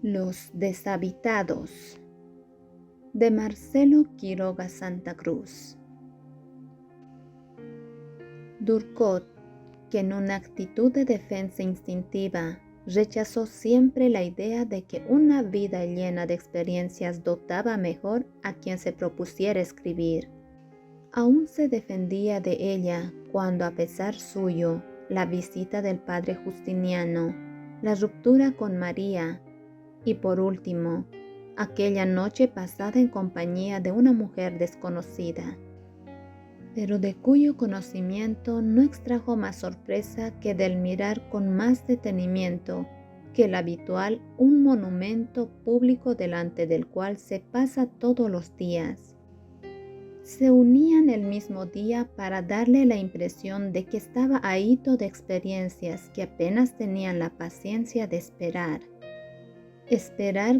Los deshabitados, de Marcelo Quiroga Santa Cruz. Durkheim, que en una actitud de defensa instintiva rechazó siempre la idea de que una vida llena de experiencias dotaba mejor a quien se propusiera escribir, aún se defendía de ella cuando, a pesar suyo, la visita del padre Justiniano, la ruptura con María y, por último, aquella noche pasada en compañía de una mujer desconocida, pero de cuyo conocimiento no extrajo más sorpresa que del mirar con más detenimiento que el habitual un monumento público delante del cual se pasa todos los días. Se unían el mismo día para darle la impresión de que estaba ahito de experiencias que apenas tenían la paciencia de esperar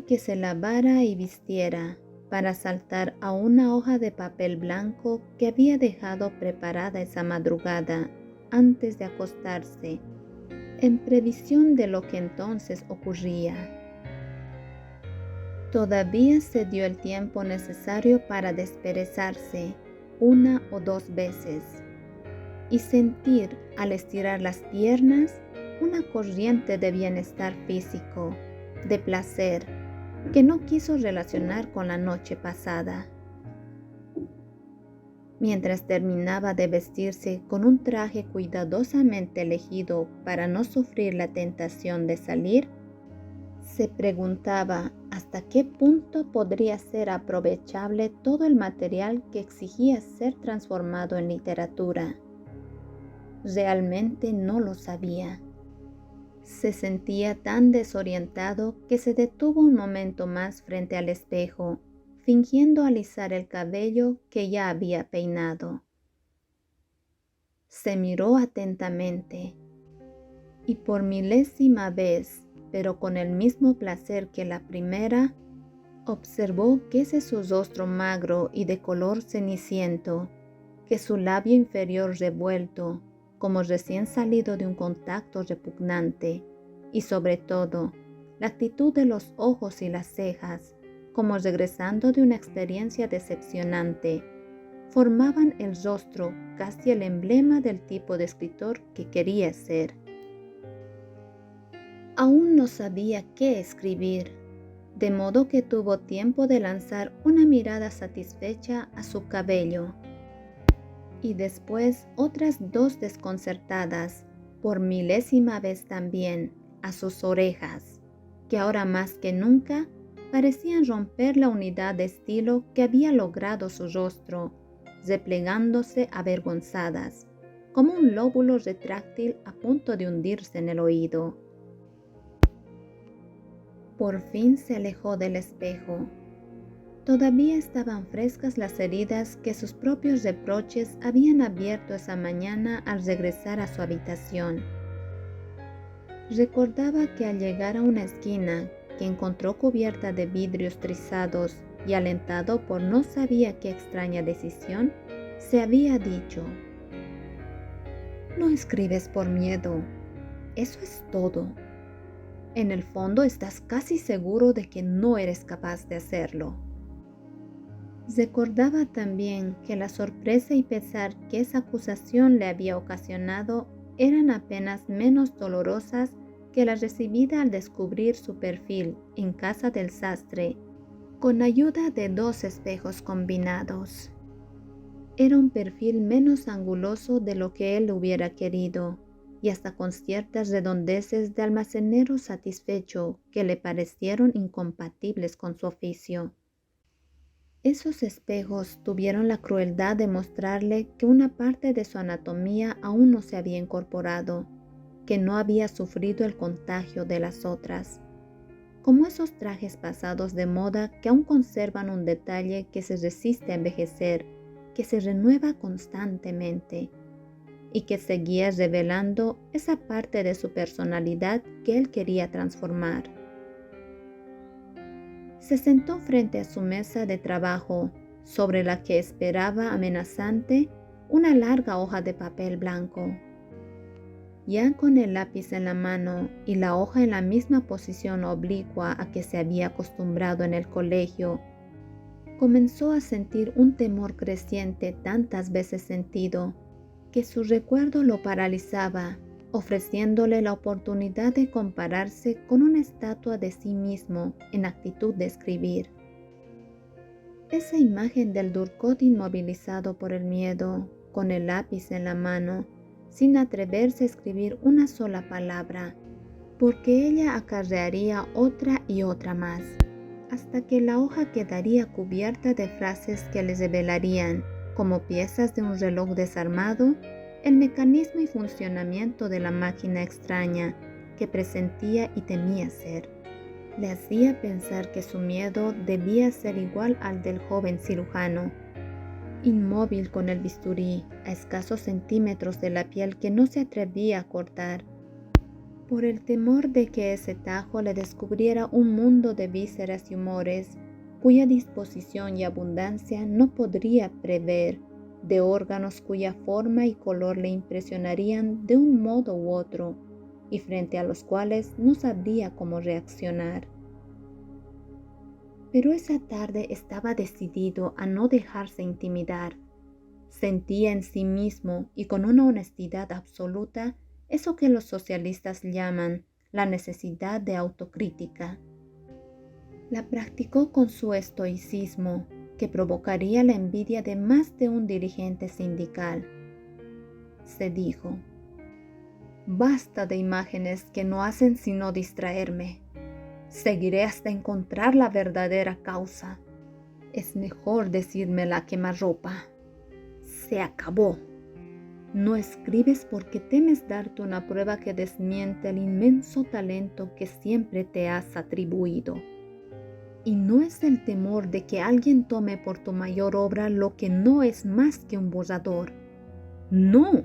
que se lavara y vistiera, para saltar a una hoja de papel blanco que había dejado preparada esa madrugada antes de acostarse, en previsión de lo que entonces ocurría. Todavía se dio el tiempo necesario para desperezarse una o dos veces y sentir, al estirar las piernas, una corriente de bienestar físico, de placer, que no quiso relacionar con la noche pasada. Mientras terminaba de vestirse con un traje cuidadosamente elegido para no sufrir la tentación de salir, se preguntaba hasta qué punto podría ser aprovechable todo el material que exigía ser transformado en literatura. Realmente no lo sabía. Se sentía tan desorientado que se detuvo un momento más frente al espejo, fingiendo alisar el cabello que ya había peinado. Se miró atentamente y por milésima vez, pero con el mismo placer que la primera, observó que ese su rostro magro y de color ceniciento, que su labio inferior revuelto, como recién salido de un contacto repugnante, y sobre todo, la actitud de los ojos y las cejas, como regresando de una experiencia decepcionante, formaban el rostro casi el emblema del tipo de escritor que quería ser. Aún no sabía qué escribir, de modo que tuvo tiempo de lanzar una mirada satisfecha a su cabello, y después otras dos desconcertadas, por milésima vez también, a sus orejas, que ahora más que nunca parecían romper la unidad de estilo que había logrado su rostro, replegándose avergonzadas, como un lóbulo retráctil a punto de hundirse en el oído. Por fin se alejó del espejo. Todavía estaban frescas las heridas que sus propios reproches habían abierto esa mañana al regresar a su habitación. Recordaba que al llegar a una esquina que encontró cubierta de vidrios trizados y alentado por no sabía qué extraña decisión, se había dicho: «No escribes por miedo, eso es todo. En el fondo estás casi seguro de que no eres capaz de hacerlo». Recordaba también que la sorpresa y pesar que esa acusación le había ocasionado eran apenas menos dolorosas que la recibida al descubrir su perfil en casa del sastre, con ayuda de dos espejos combinados. Era un perfil menos anguloso de lo que él hubiera querido, y hasta con ciertas redondeces de almacenero satisfecho que le parecieron incompatibles con su oficio. Esos espejos tuvieron la crueldad de mostrarle que una parte de su anatomía aún no se había incorporado, que no había sufrido el contagio de las otras, como esos trajes pasados de moda que aún conservan un detalle que se resiste a envejecer, que se renueva constantemente y que seguía revelando esa parte de su personalidad que él quería transformar. Se sentó frente a su mesa de trabajo, sobre la que esperaba amenazante una larga hoja de papel blanco. Ya con el lápiz en la mano y la hoja en la misma posición oblicua a que se había acostumbrado en el colegio, comenzó a sentir un temor creciente tantas veces sentido, que su recuerdo lo paralizaba, ofreciéndole la oportunidad de compararse con una estatua de sí mismo en actitud de escribir. Esa imagen del Durkot inmovilizado por el miedo, con el lápiz en la mano, sin atreverse a escribir una sola palabra, porque ella acarrearía otra y otra más, hasta que la hoja quedaría cubierta de frases que les revelarían, como piezas de un reloj desarmado, el mecanismo y funcionamiento de la máquina extraña que presentía y temía ser. Le hacía pensar que su miedo debía ser igual al del joven cirujano, inmóvil con el bisturí a escasos centímetros de la piel que no se atrevía a cortar, por el temor de que ese tajo le descubriera un mundo de vísceras y humores cuya disposición y abundancia no podría prever, de órganos cuya forma y color le impresionarían de un modo u otro, y frente a los cuales no sabría cómo reaccionar. Pero esa tarde estaba decidido a no dejarse intimidar. Sentía en sí mismo y con una honestidad absoluta eso que los socialistas llaman la necesidad de autocrítica. La practicó con su estoicismo, que provocaría la envidia de más de un dirigente sindical. Se dijo: basta de imágenes que no hacen sino distraerme. Seguiré hasta encontrar la verdadera causa. Es mejor decírmela a quemarropa. Se acabó. No escribes porque temes darte una prueba que desmiente el inmenso talento que siempre te has atribuido. Y no es el temor de que alguien tome por tu mayor obra lo que no es más que un borrador. ¡No!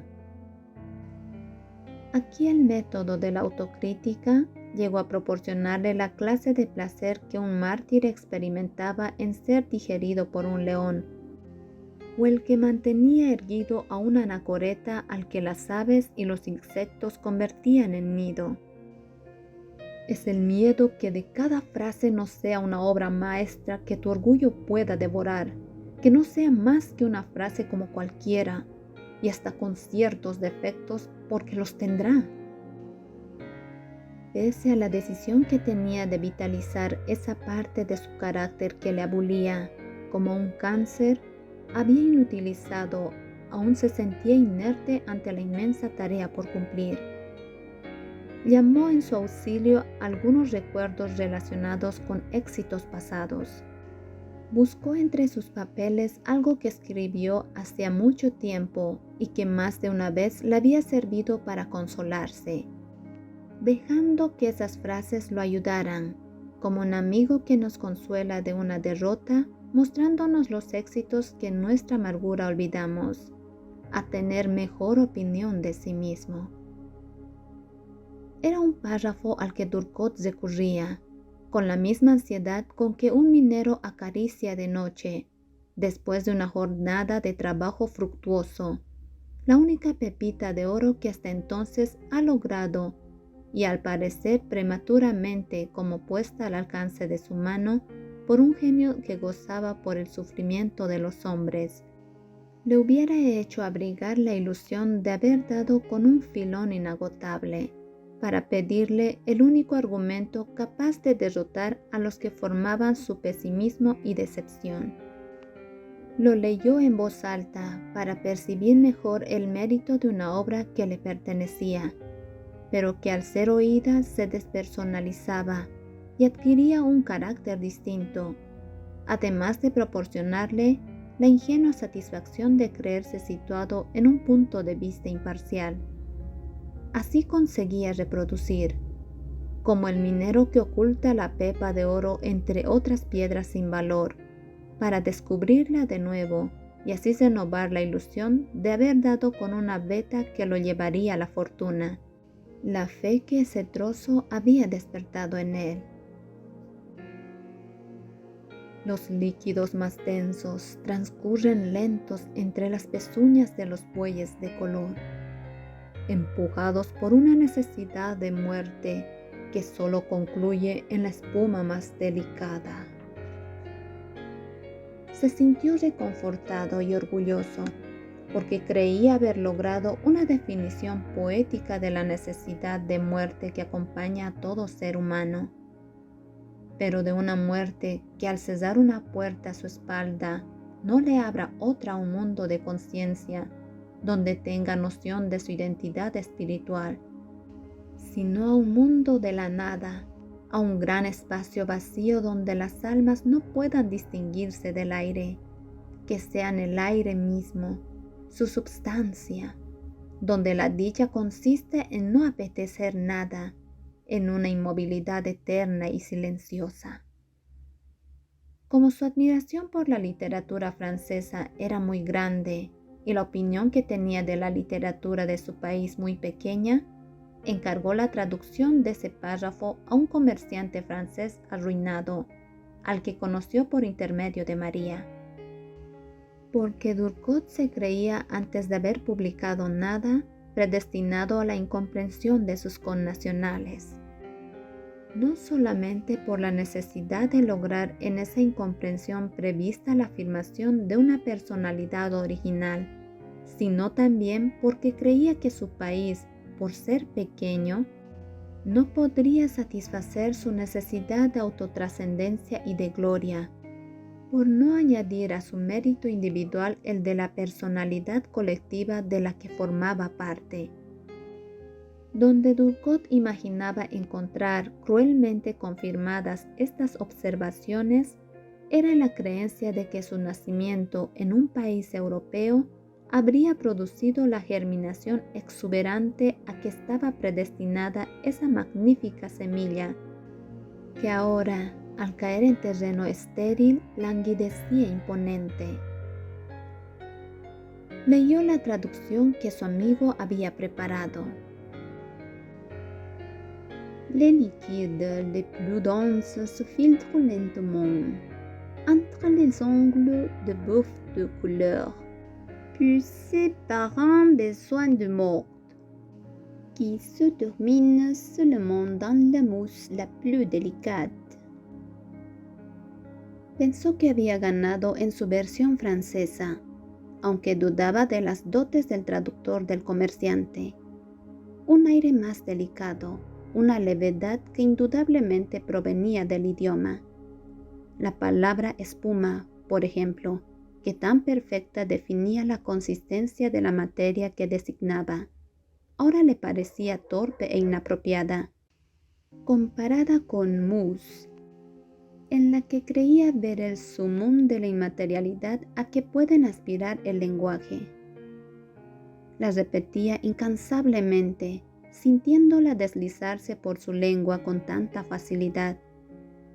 Aquí el método de la autocrítica llegó a proporcionarle la clase de placer que un mártir experimentaba en ser digerido por un león, o el que mantenía erguido a un anacoreta al que las aves y los insectos convertían en nido. Es el miedo que de cada frase no sea una obra maestra que tu orgullo pueda devorar, que no sea más que una frase como cualquiera, y hasta con ciertos defectos porque los tendrá. Pese a la decisión que tenía de vitalizar esa parte de su carácter que le abulía como un cáncer, había inutilizado, aún se sentía inerte ante la inmensa tarea por cumplir. Llamó en su auxilio algunos recuerdos relacionados con éxitos pasados. Buscó entre sus papeles algo que escribió hacía mucho tiempo y que más de una vez le había servido para consolarse, dejando que esas frases lo ayudaran, como un amigo que nos consuela de una derrota, mostrándonos los éxitos que en nuestra amargura olvidamos, a tener mejor opinión de sí mismo. Era un párrafo al que Durkot recurría, con la misma ansiedad con que un minero acaricia de noche, después de una jornada de trabajo fructuoso, la única pepita de oro que hasta entonces ha logrado, y al parecer prematuramente como puesta al alcance de su mano por un genio que gozaba por el sufrimiento de los hombres, le hubiera hecho abrigar la ilusión de haber dado con un filón inagotable para pedirle el único argumento capaz de derrotar a los que formaban su pesimismo y decepción. Lo leyó en voz alta para percibir mejor el mérito de una obra que le pertenecía, pero que al ser oída se despersonalizaba y adquiría un carácter distinto, además de proporcionarle la ingenua satisfacción de creerse situado en un punto de vista imparcial. Así conseguía reproducir, como el minero que oculta la pepa de oro entre otras piedras sin valor, para descubrirla de nuevo y así renovar la ilusión de haber dado con una veta que lo llevaría a la fortuna, la fe que ese trozo había despertado en él. Los líquidos más densos transcurren lentos entre las pezuñas de los bueyes de color. empujados por una necesidad de muerte que solo concluye en la espuma más delicada. Se sintió reconfortado y orgulloso porque creía haber logrado una definición poética de la necesidad de muerte que acompaña a todo ser humano, pero de una muerte que al cerrar una puerta a su espalda no le abra otra a un mundo de conciencia donde tenga noción de su identidad espiritual, sino a un mundo de la nada, a un gran espacio vacío donde las almas no puedan distinguirse del aire, que sean el aire mismo, su substancia, donde la dicha consiste en no apetecer nada, en una inmovilidad eterna y silenciosa. Como su admiración por la literatura francesa era muy grande y la opinión que tenía de la literatura de su país muy pequeña, encargó la traducción de ese párrafo a un comerciante francés arruinado, al que conoció por intermedio de María. Porque Durkheim se creía, antes de haber publicado nada, predestinado a la incomprensión de sus connacionales. No solamente por la necesidad de lograr en esa incomprensión prevista la afirmación de una personalidad original, sino también porque creía que su país, por ser pequeño, no podría satisfacer su necesidad de autotrascendencia y de gloria, por no añadir a su mérito individual el de la personalidad colectiva de la que formaba parte. Donde Durkheim imaginaba encontrar cruelmente confirmadas estas observaciones era la creencia de que su nacimiento en un país europeo habría producido la germinación exuberante a que estaba predestinada esa magnífica semilla, que ahora, al caer en terreno estéril, languidecía imponente. Leyó la traducción que su amigo había preparado. Les liquides les plus denses se filtrent lentement entre les ongles de bœuf de couleur, poussés par un besoin de mort, qui se termine seulement dans la mousse la plus délicate. Pensó que había ganado en su versión francesa, aunque dudaba de las dotes del traductor del comerciante. Un aire más delicado, una levedad que indudablemente provenía del idioma. La palabra espuma, por ejemplo, que tan perfecta definía la consistencia de la materia que designaba, ahora le parecía torpe e inapropiada, comparada con mousse, en la que creía ver el sumum de la inmaterialidad a que pueden aspirar el lenguaje. La repetía incansablemente, sintiéndola deslizarse por su lengua con tanta facilidad,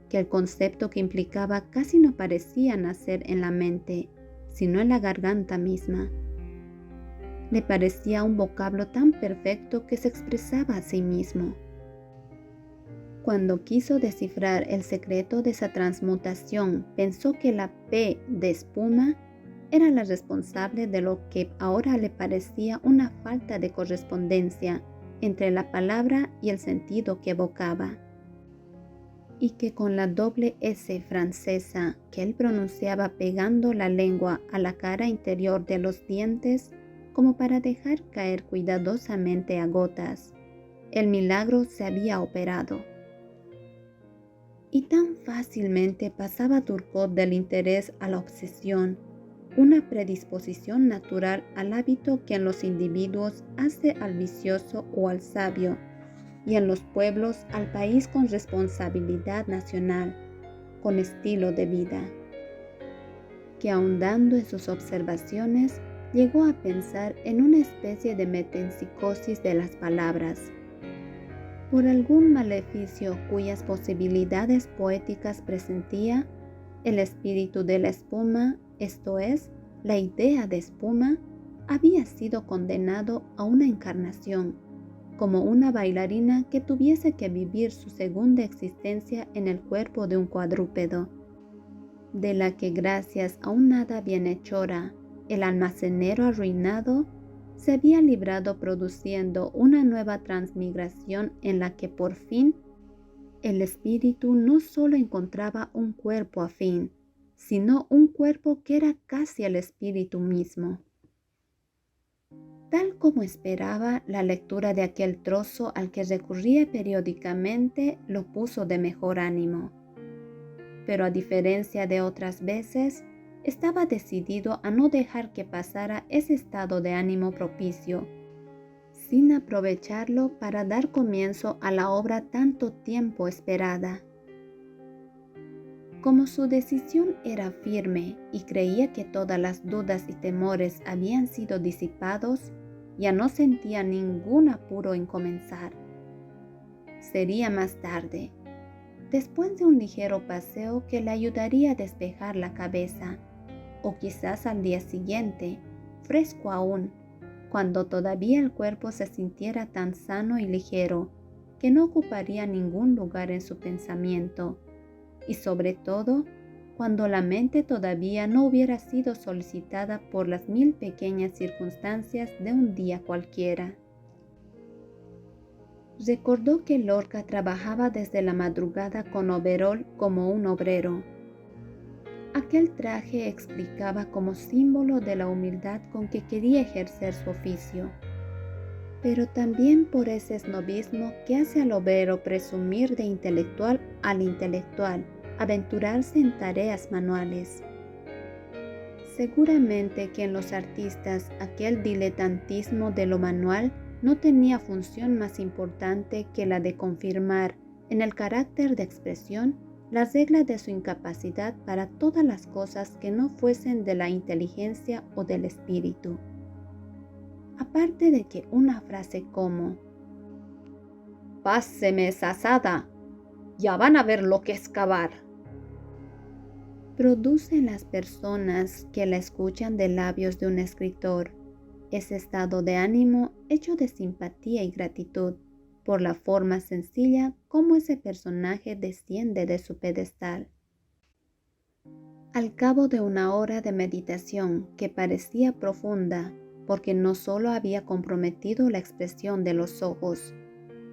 que el concepto que implicaba casi no parecía nacer en la mente, sino en la garganta misma. Le parecía un vocablo tan perfecto que se expresaba a sí mismo. Cuando quiso descifrar el secreto de esa transmutación, pensó que la P de espuma era la responsable de lo que ahora le parecía una falta de correspondencia entre la palabra y el sentido que evocaba, y que con la doble S francesa que él pronunciaba pegando la lengua a la cara interior de los dientes como para dejar caer cuidadosamente a gotas, el milagro se había operado. Y tan fácilmente pasaba Turgot del interés a la obsesión, una predisposición natural al hábito que en los individuos hace al vicioso o al sabio, y en los pueblos al país con responsabilidad nacional, con estilo de vida, que ahondando en sus observaciones llegó a pensar en una especie de metempsicosis de las palabras, por algún maleficio cuyas posibilidades poéticas presentía, el espíritu de la espuma, esto es, la idea de espuma, había sido condenado a una encarnación, como una bailarina que tuviese que vivir su segunda existencia en el cuerpo de un cuadrúpedo, de la que gracias a un hada bienhechora, el almacenero arruinado se había librado produciendo una nueva transmigración en la que por fin el espíritu no solo encontraba un cuerpo afín, sino un cuerpo que era casi el espíritu mismo. Tal como esperaba, la lectura de aquel trozo al que recurría periódicamente lo puso de mejor ánimo. Pero a diferencia de otras veces, estaba decidido a no dejar que pasara ese estado de ánimo propicio, sin aprovecharlo para dar comienzo a la obra tanto tiempo esperada. Como su decisión era firme y creía que todas las dudas y temores habían sido disipados, ya no sentía ningún apuro en comenzar. Sería más tarde, después de un ligero paseo que le ayudaría a despejar la cabeza, o quizás al día siguiente, fresco aún, cuando todavía el cuerpo se sintiera tan sano y ligero que no ocuparía ningún lugar en su pensamiento, y sobre todo, cuando la mente todavía no hubiera sido solicitada por las 1000 pequeñas circunstancias de un día cualquiera. Recordó que Lorca trabajaba desde la madrugada con overol como un obrero. Aquel traje explicaba como símbolo de la humildad con que quería ejercer su oficio, pero también por ese snobismo que hace al obrero presumir de intelectual al intelectual, aventurarse en tareas manuales. Seguramente que en los artistas aquel diletantismo de lo manual no tenía función más importante que la de confirmar en el carácter de expresión la regla de su incapacidad para todas las cosas que no fuesen de la inteligencia o del espíritu. Aparte de que una frase como «Páseme esa azada, ya van a ver lo que es cavar», produce en las personas que la escuchan de labios de un escritor ese estado de ánimo hecho de simpatía y gratitud por la forma sencilla como ese personaje desciende de su pedestal. Al cabo de una hora de meditación que parecía profunda porque no solo había comprometido la expresión de los ojos,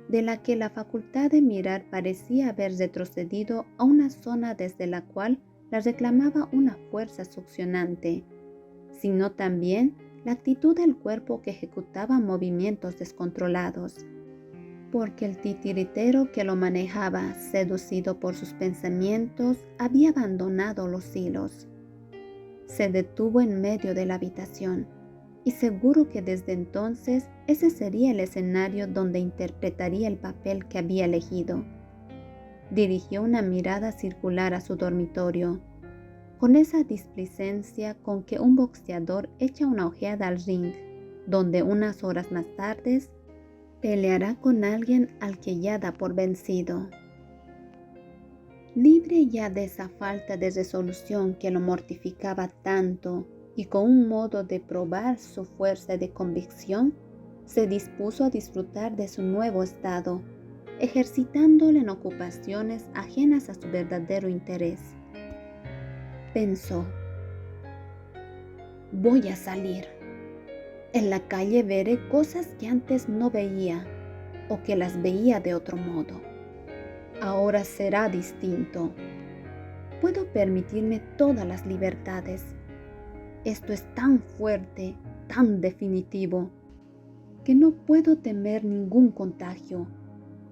de la que la facultad de mirar parecía haber retrocedido a una zona desde la cual la reclamaba una fuerza succionante, sino también la actitud del cuerpo que ejecutaba movimientos descontrolados, porque el titiritero que lo manejaba, seducido por sus pensamientos, había abandonado los hilos. Se detuvo en medio de la habitación, y seguro que desde entonces ese sería el escenario donde interpretaría el papel que había elegido. Dirigió una mirada circular a su dormitorio, con esa displicencia con que un boxeador echa una ojeada al ring, donde unas horas más tarde peleará con alguien al que ya da por vencido. Libre ya de esa falta de resolución que lo mortificaba tanto y con un modo de probar su fuerza de convicción, se dispuso a disfrutar de su nuevo estado, ejercitándolo en ocupaciones ajenas a su verdadero interés. Pensó: voy a salir. En la calle veré cosas que antes no veía o que las veía de otro modo. Ahora será distinto. Puedo permitirme todas las libertades. Esto es tan fuerte, tan definitivo, que no puedo temer ningún contagio.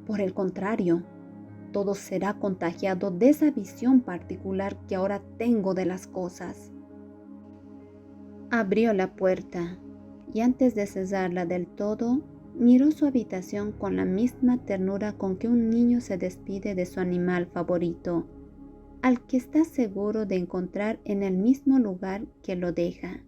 Por el contrario, todo será contagiado de esa visión particular que ahora tengo de las cosas. Abrió la puerta y antes de cerrarla del todo, miró su habitación con la misma ternura con que un niño se despide de su animal favorito, al que está seguro de encontrar en el mismo lugar que lo deja.